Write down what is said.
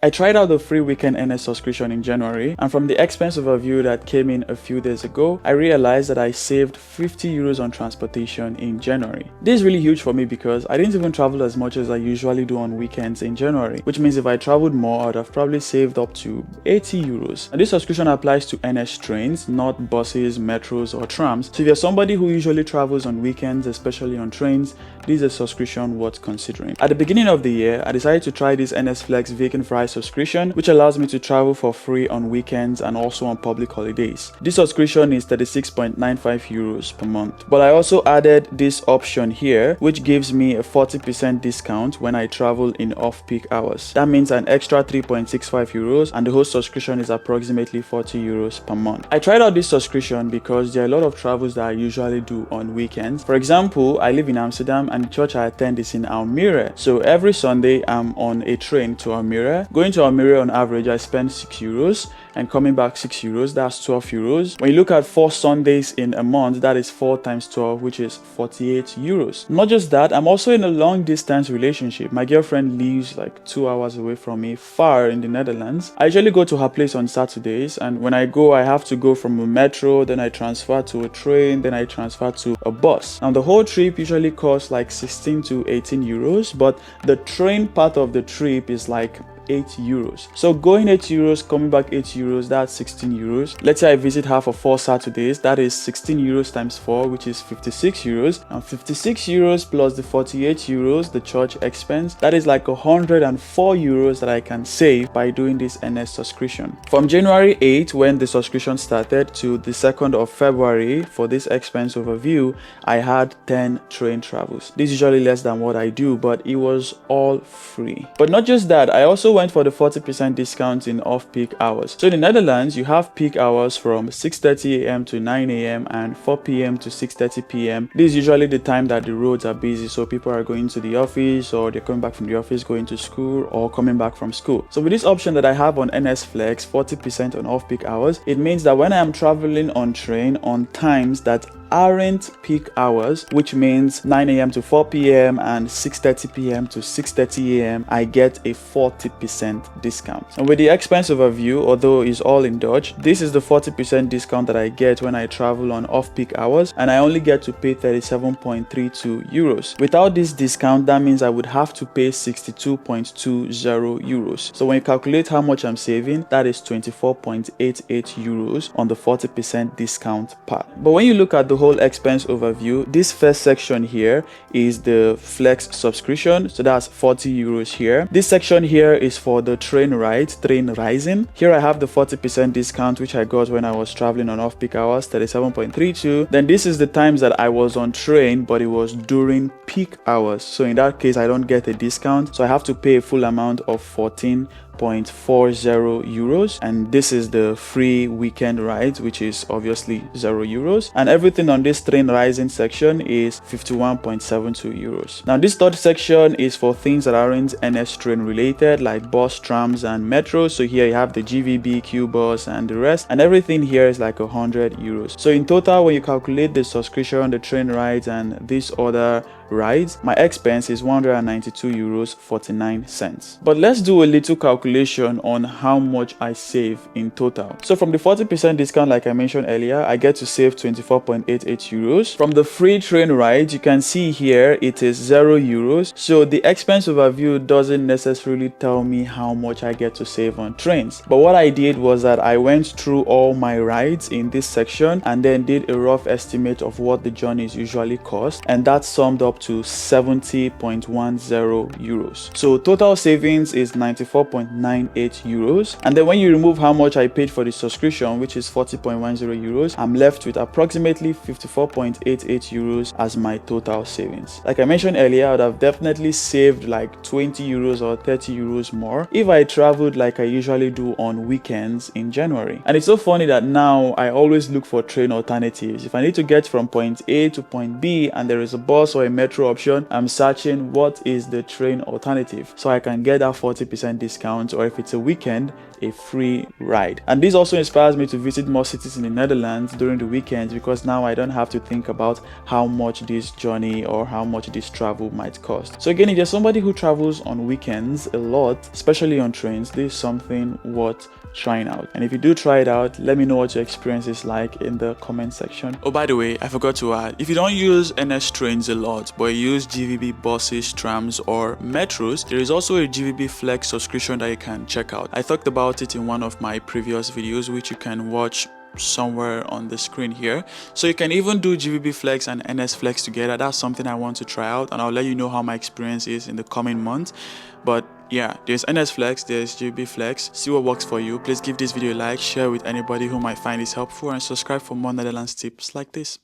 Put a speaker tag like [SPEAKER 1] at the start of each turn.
[SPEAKER 1] I tried out the free weekend NS subscription in January, and from the expense overview that came in a few days ago, I realized that I saved 50 euros on transportation in January. This is really huge for me because I didn't even travel as much as I usually do on weekends in January, which means if I traveled more, I would have probably saved up to 80 euros. And this subscription applies to NS trains, not buses, metros, or trams. So if you're somebody who usually travels on weekends, especially on trains, this is a subscription worth considering. At the beginning of the year, I decided to try this NS Flex Weekend Vrij subscription, which allows me to travel for free on weekends and also on public holidays. This subscription is 36.95 euros per month. But I also added this option here, which gives me a 40% discount when I travel in off-peak hours. That means an extra 3.65 euros, and the whole subscription is approximately 40 euros per month. I tried out this subscription because there are a lot of travels that I usually do on weekends. For example, I live in Amsterdam and the church I attend is in Almere. So every Sunday I'm on a train to Almere. Going to Almere on average I spend 6 euros, and coming back 6 euros, that's 12 euros. When you look at 4 Sundays in a month, that is 4 times 12, which is 48 euros. Not just that, I'm also in a long distance relationship. My girlfriend lives like 2 hours away from me, far in the Netherlands. I usually go to her place on Saturdays, and when I go, I have to go from a metro, then I transfer to a train, then I transfer to a bus. Now the whole trip usually costs like 16 to 18 euros, but the train part of the trip is like 8 euros. So going 8 euros, coming back 8 euros, that's 16 euros. Let's say I visit her for 4 Saturdays, that is 16 euros times 4, which is 56 euros. And 56 euros plus the 48 euros, the church expense, that is like 104 euros that I can save by doing this NS subscription. From January 8th, when the subscription started, to the 2nd of February, for this expense overview, I had 10 train travels. This is usually less than what I do, but it was all free. But not just that, I also went for the 40% discount in off-peak hours. So in the Netherlands, you have peak hours from 6:30 a.m. to 9 a.m. and 4 p.m. to 6:30 p.m. This is usually the time that the roads are busy, so people are going to the office, or they're coming back from the office, going to school, or coming back from school. So with this option that I have on NS Flex, 40% on off-peak hours, it means that when I am traveling on train on times that aren't peak hours, which means 9 a.m. to 4 p.m. and 6:30 p.m. to 6:30 a.m., I get a 40% discount. And with the expense overview, although it's all in Dutch, this is the 40% discount that I get when I travel on off-peak hours, and I only get to pay 37.32 euros. Without this discount, that means I would have to pay 62.20 euros. So when you calculate how much I'm saving, that is 24.88 euros on the 40% discount part. But when you look at the whole expense overview, this first section here is the Flex subscription, so that's 40 euros here. This section here is for the train rides, train rising. Here I have the 40% discount which I got when I was traveling on off-peak hours, 37.32. Then this is the times that I was on train, but it was during peak hours. So in that case, I don't get a discount, so I have to pay a full amount of 14.40 euros, and this is the free weekend rides, which is obviously 0 euros, and everything on this train rising section is 51.72 euros. Now this third section is for things that aren't NS train related, like bus, trams, and metros. So here you have the GVB, Q bus, and the rest, and everything here is like 100 euros. So in total, when you calculate the subscription, the train rides, and this other rides, my expense is 192 euros 49 cents. But let's do a little calculation on how much I save in total. So from the 40% discount, like I mentioned earlier, I get to save 24.88 euros. From the free train rides, you can see here it is 0 euros. So the expense overview doesn't necessarily tell me how much I get to save on trains. But what I did was that I went through all my rides in this section and then did a rough estimate of what the journeys usually cost, and that summed up to 70.10 euros. So total savings is 94.98 euros. And then when you remove how much I paid for the subscription, which is 40.10 euros, I'm left with approximately 54.88 euros as my total savings. Like I mentioned earlier, I would have definitely saved like 20 euros or 30 euros more if I traveled like I usually do on weekends in January. And it's so funny that now I always look for train alternatives. If I need to get from point A to point B and there is a bus or a metro metro option, I'm searching what is the train alternative so I can get that 40% discount, or if it's a weekend, a free ride. And this also inspires me to visit more cities in the Netherlands during the weekends, because now I don't have to think about how much this journey or how much this travel might cost. So again, if you're somebody who travels on weekends a lot, especially on trains, this is something worth trying out. And if you do try it out, let me know what your experience is like in the comment section. Oh, by the way, I forgot to add, if you don't use NS trains a lot but you use GVB buses, trams, or metros, there is also a GVB Flex subscription that you can check out. I talked about it in one of my previous videos, which you can watch somewhere on the screen here. So you can even do GVB Flex and NS Flex together. That's something I want to try out, and I'll let you know how my experience is in the coming months. But yeah, there's NS Flex, there's GVB Flex. See what works for you. Please give this video a like, share with anybody who might find this helpful, and subscribe for more Netherlands tips like this.